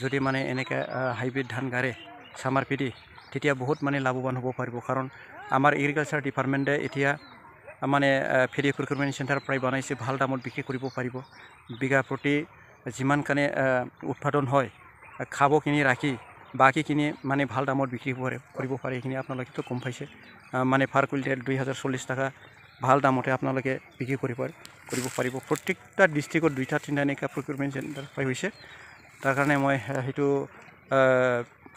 যদি মানে এনেকৈ হাইব্ৰিড ধান গাৰে সামাৰ পেডি তেতিয়া বহুত মানে লাভৱান হ'ব পাৰিব কাৰণ আমাৰ এগ্ৰিকালচাৰ ডিপাৰ্টমেণ্টে এতিয়া মানে পেডি প্ৰকিউৰমেণ্ট চেণ্টাৰ প্ৰায় বনাইছে ভাল দামত বিক্ৰী কৰিব পাৰিব বিঘা প্ৰতি যিমান কাৰণে উৎপাদন হয় খাবখিনি ৰাখি বাকীখিনি মানে ভাল দামত বিক্ৰী কৰিব পাৰে এইখিনি আপোনালোকেতো গম পাইছে মানে পাৰ কুইণ্টেল 2040 টাকা ভাল দামতে আপোনালোকে বিক্ৰী কৰিব পাৰিব প্ৰত্যেকটা ডিষ্ট্ৰিক্টত 2টা 3টা এনেকুৱা প্ৰকিউৰমেণ্ট চেণ্টাৰ পাই হৈছে তাৰ কাৰণে মই সেইটো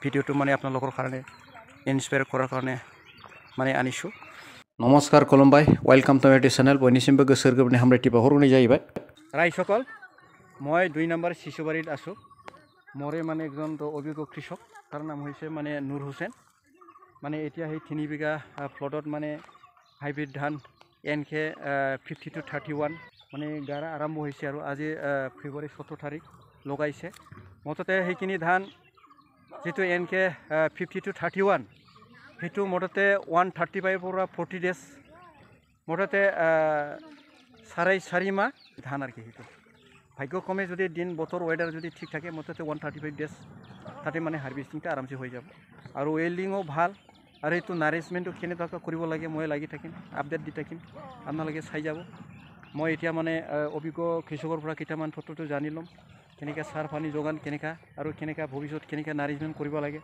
ভিডিঅ'টো মানে আপোনালোকৰ কাৰণে ইনস্পায়াৰ কৰাৰ কাৰণে মানে আনিছোঁ নমস্কাৰ কলম্বাই ওয়েলকাম টু মাই চেনেল বয়নিसिमबो गोसो गोरबोनि हामलायथि बावहरनाय जाहैबाय रायसकल মই 2 নম্বৰ শিশুবাৰীত আছোঁ মৰে মানে একজন অভিজ্ঞ কৃষক তাৰ নাম হৈছে মানে নুৰ হোসেন মানে এতিয়া সেই 3 বিঘা প্লটত মানে হাইব্ৰিড ধান NK 50-31 মানে গাৰা আৰম্ভ হৈছে আৰু আজি ফেব্ৰুৱাৰী 17 তাৰিখ লগাইছে মততে সেইখিনি ধান যেটো NK 50-31 হেতু মততে 135 পৰা 40 ডেজ মততে 4.5 মাহ ধান আর কি হেতু ভাগ্যক্রমে যদি দিন বতর ওয়েদার যদি ঠিক থাকে মততে 135 ডেজ তাতে মানে হারভেস্টিংটা আরামসে হয়ে যাব আর ওয়েল্ডিংও ভাল আর এইটো নারিশমেন্টও কেনেকৈ কৰিব লাগে মই লাগি থাকিম আপডেট দি থাকিম আপোনালোকে চাই যাব মই এতিয়া মানে অভিজ্ঞ কৃষকৰ পৰা কেইটামান তথ্যটো জানি লম কেনেকৈ সাৰ পানী যোগান কেনেকৈ আৰু কেনেকৈ ভৱিষ্যত কেনেকৈ নাৰিশমেন্ট কৰিব লাগে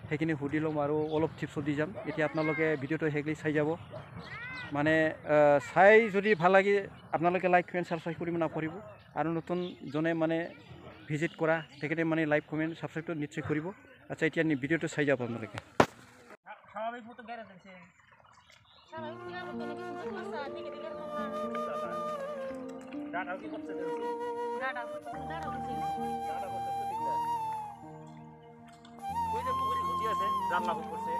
সেইখিনি সুধি লম আৰু অলপ টিপছ দি যাম এতিয়া আপোনালোকে ভিডিঅ'টো হেগলি চাই যাব মানে চাই যদি ভাল লাগে আপোনালোকে লাইক কমেন্ট সাবস্ক্রাইব কৰিব নাপাৰিব আৰু নতুন জনে মানে ভিজিট কৰা তেখেতে মানে লাইক কমেন্ট সাবস্ক্ৰাইবটো নিশ্চয় কৰিব আচ্ছা এতিয়া ভিডিঅ'টো চাই যাব আপোনালোকে স্বাভাবিক মতো গাড়ি আছে স্বাভাবিক মতো সমস্যা দিকে দিকে ডাটা কি করতে ডাটা করতে ওই যে পুকুরি খুঁজি আছে জানলা করছে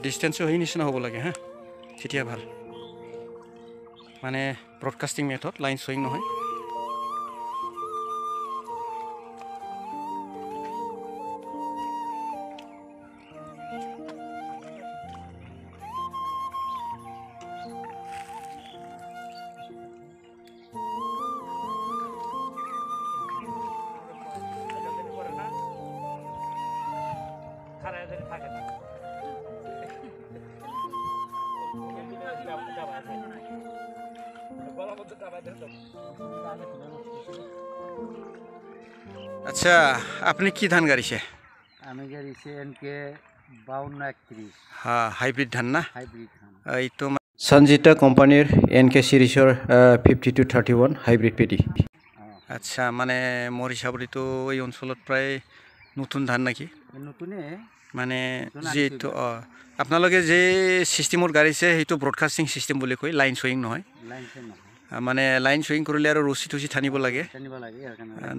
ডিস্টেন্সও সেই নিচিনা হ'ব লাগে হা তেতিয়া ভাল মানে ব্ৰডকাষ্টিং মেথড লাইন শ্বয়িং নহয় আচ্ছা আপনি কি ধান গাড়িছে আমি গাড়িছে NK 5231 হ্যাঁ হাইব্রিড ধান না হাইব্রিড ধান এই তো সঞ্জিতা কোম্পানির NK সিৰিজৰ 50-31 হাইব্ৰিড পেডি আচ্ছা মানে মোৰ হিচাপত এই অঞ্চলত প্ৰায় নতুন ধান নাকি নতুনে মানে যেটো আপোনালোকে যে সিস্টেমৰ গাড়িছে সেইটো ব্ৰডকাষ্টিং সিস্টেম বুলি কয় লাইন শ্বয়িং নহয় লাইন শ্বয়িং নহয় মানে লাইন শ্বয়িং কৰিলে আৰু ৰছী টুচি টানিব লাগে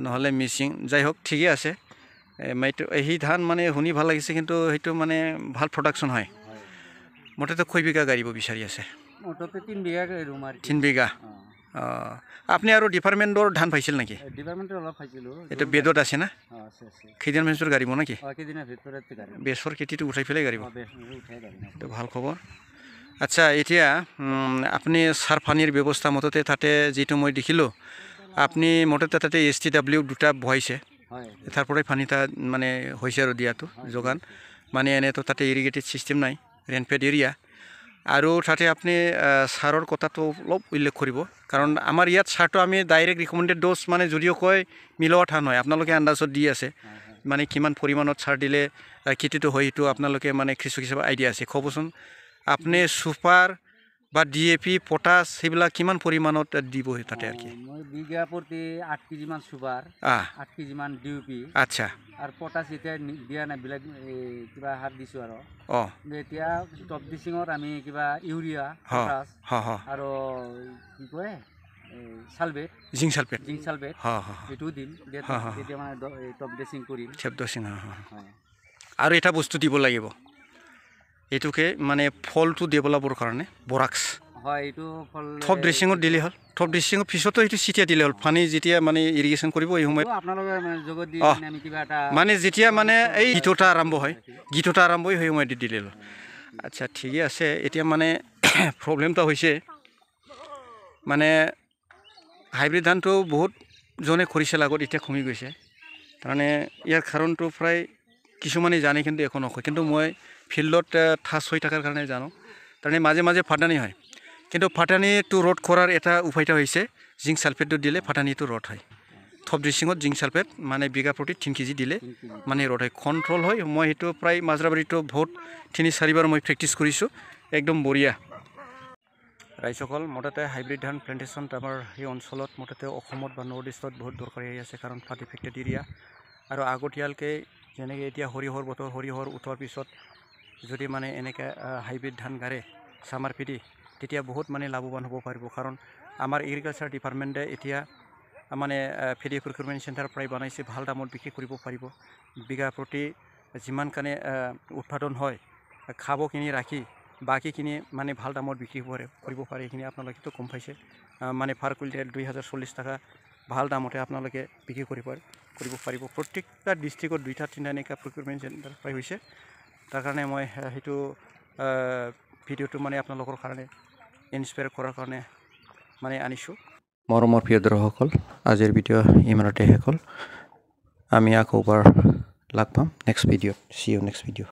নহলে মিচিং যাই হোক ঠিকই আছে মাইটো এই ধান মানে শুনি ভাল লাগিছে কিন্তু সেইটো মানে ভাল প্ৰডাকশন হয় মতেতো কয় বিঘা গাড়িব বিচাৰি আছে মতেতো 3 বিঘা গাড়িম আৰু 3 বিঘা আপনি আৰু ডিপাৰ্টমেন্টৰ ধান পাইছিল নাকি ডিপাৰ্টমেন্টৰ অলপ পাইছিলো এটা বেদত আছে না আছে খিদিন মেছৰ গাড়িব নাকি কেদিনৰ ভিতৰতে গাড়ি বেছৰ খেতিটো উঠাই ফেলে গাড়িব উঠাই গাড়ি তো ভাল খবৰ আচ্ছা এতিয়া আপনি সার পানির ব্যবস্থা মততে তাতে যেটো মই দেখিলো আপনি মততে তাতে STW দুটা বহাইছে তারপরে পানিটা মানে হইছে আর দিয়াটো যোগান মানে এনে তো তাতে ইরিগেটেড সিস্টেম নাই রেনফেড এরিয়া আৰু তাতে আপনি সাৰৰ কথাটো অলপ উল্লেখ কৰিব কাৰণ আমাৰ ইয়াত সাৰটো আমি ডাইৰেক্ট ৰিকমেন্ডেড ডোজ মানে যদিও কয় মিলোৱা ঠান হয় আপোনালোকে আন্দাজত দি আছে মানে কিমান পৰিমাণত সাৰ দিলে খেতিটো হয় সেইটো আপোনালোকে মানে কৃষক হিচাপে আইডিয়া আছে ক'বচোন আপনি সুপার বা DAP পটাশ সেইবিলাক কিমান পৰিমাণত দিব তাতে আৰ কি মই বিঘা প্ৰতি 8 কেজি মান সুপাৰ 8 কেজি মান DAP আচ্ছা আৰ পটাশ এতিয়া দিয়া না বিলাক কিবা হাৰ দিছো আৰু এতিয়া টপ ডিসিঙৰ আমি কিবা ইউৰিয়া পটাশ আৰু কি কয় সালফেট জিংক সালফেট এটো দিম তেতিয়া মানে টপ ড্ৰেছিং কৰিম টপ ড্ৰেছিং আৰু এটা বস্তু দিব লাগিব এটুকে মানে ফলটো ডেভেলপৰ কাৰণে বৰাক্স হয় এটো ফল টপ ড্ৰেছিঙত দিলে হল টপ ড্ৰেছিঙৰ পিছতো এটো সিটিয়া দিলে হল পানী যেতিয়া মানে ইৰিগেশ্যন কৰিব এই সময়ত আপোনালোকে মানে যোগত দি আমি কিবা এটা মানে যেতিয়া মানে এই গীতটা আৰম্ভ হয় সেই সময়ত দিলে হল আচ্ছা ঠিকই আছে এতিয়া মানে প্ৰবলেমটা হৈছে মানে হাইব্ৰিড ধানটো বহুত জনে কৰিছিল আগত এতিয়া কমি গৈছে তাৰমানে ইয়াৰ কাৰণটো প্ৰায় কিছুমানে জানে কিন্তু একো নকয় কিন্তু মই ফিল্ডত ঠাচ হৈ থকাৰ কাৰণে জানো তাৰমানে মাজে মাজে ফাটানি হয় কিন্তু ফাটানিটো ৰোধ কৰাৰ এটা উপায়টা হৈছে জিংক সালফেটটো দিলে ফাটানিটো ৰোধ হয় থপ ড্ৰেছিঙত জিংক সালফেট মানে বিঘা প্ৰতি 3 কেজি দিলে মানে ৰোধ হয় কন্ট্ৰোল হয় মই সেইটো প্ৰায় মাজৰাবাৰীটো বহুত 3-4 বাৰ মই প্ৰেক্টিছ কৰিছোঁ একদম বঢ়িয়া ৰাইজসকল মুঠতে হাইব্ৰিড ধান প্লেণ্টেশ্যন আমাৰ এই অঞ্চলত মুঠতে অসমত বা নৰ্থ ইষ্টত বহুত দৰকাৰী হৈ আছে কাৰণ ফাটি এফেক্টেড এৰিয়া আৰু আগতীয়াকৈ যেনেকৈ এতিয়া সৰিয়হৰ বতৰ সৰিয়হৰ উঠোৱাৰ পিছত যদি মানে এনেকৈ হাইব্ৰিড ধান গাৰে সামাৰ পিডি তেতিয়া বহুত মানে লাভৱান হ'ব পাৰিব কাৰণ আমাৰ এগ্ৰিকালচাৰ ডিপাৰ্টমেণ্টে এতিয়া মানে ফিডি প্ৰকিউৰমেণ্ট চেণ্টাৰ প্ৰায় বনাইছে ভাল দামত বিক্ৰী কৰিব পাৰিব বিঘা প্ৰতি যিমান কাৰণে উৎপাদন হয় খাবখিনি ৰাখি বাকীখিনি মানে ভাল দামত বিক্ৰী কৰিব পাৰে এইখিনি আপোনালোকেতো গম পাইছে মানে পাৰ কুইণ্টেল 2040 টকা ভাল দামতে আপোনালোকে বিক্ৰী কৰিব পাৰিব প্ৰত্যেকটা ডিষ্ট্ৰিক্টত 2-3 এনেকুৱা প্ৰকিউৰমেণ্ট চেণ্টাৰ প্ৰায় হৈছে তাৰ কাৰণে মই সেইটো ভিডিঅ'টো মানে আপোনালোকৰ কাৰণে ইনস্পায়াৰ কৰাৰ কাৰণে মানে আনিছোঁ মৰমৰ প্ৰিয় দৰ্শকসকল আজিৰ ভিডিঅ' ইমানতে শেষ হ'ল আমি আকৌ এবাৰ লগ পাম নেক্সট ভিডিঅ'ত সি ইউ নেক্সট ভিডিঅ'